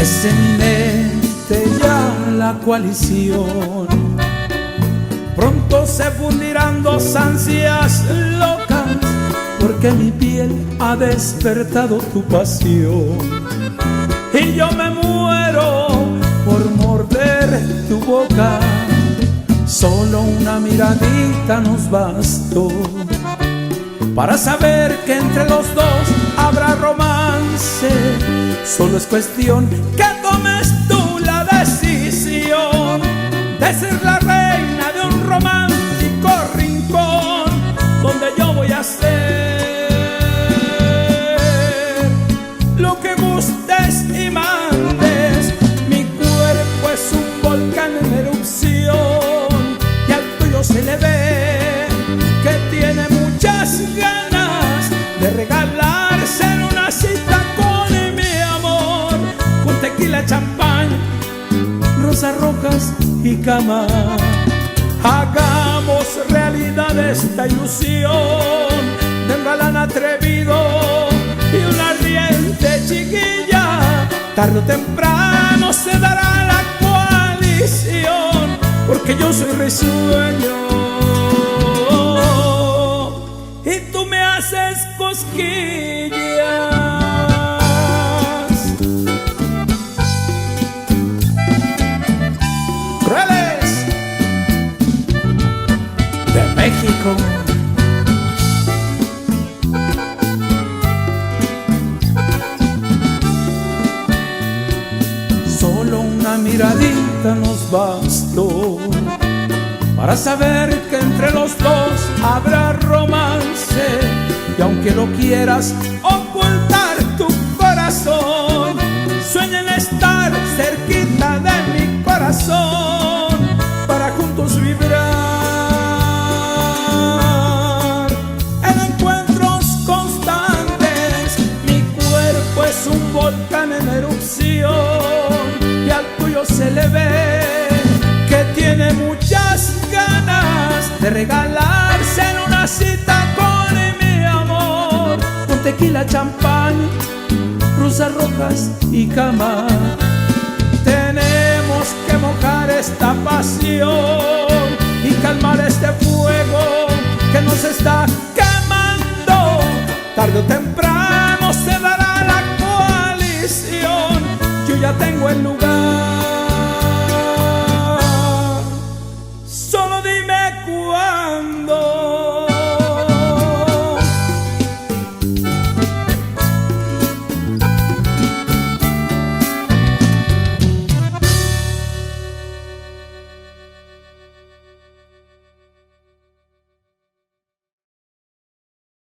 Es eminente ya la coalición. Pronto se fundirán dos ansias locas, porque mi piel ha despertado tu pasión. Y yo me muero por morder tu boca. Solo una miradita nos bastó para saber que entre los dos habrá romance. Solo es cuestión que tomes tú la decisión de ser la reina de un romántico rincón, donde yo voy a hacer lo que gustes y mandes. Mi cuerpo es un volcán en erupción y al tuyo se le ve que tiene muchas ganas de regalarse en una cita con mi amor, con tequila, champán, rosas rojas y cama. Hagamos realidad esta ilusión de un galán atrevido y una ardiente chiquilla. Tarde o temprano se dará la coalición, porque yo soy risueño y tú me haces cosquillas. Crueles de México. Solo una miradita nos bastó para saber que entre los dos habrá romance. Y aunque lo quieras ocultar tu corazón, sueña en estar cerquita de mi corazón para juntos vibrar en encuentros constantes. Mi cuerpo es un volcán en erupción y al tuyo se le ve que tiene muchas ganas de regalarse en una cita con mi amor, con tequila, champán, rosas rojas y cama. Tenemos que mojar esta pasión y calmar este fuego que nos está quemando. Tarde o temprano se dará la coalición. Yo ya tengo el lugar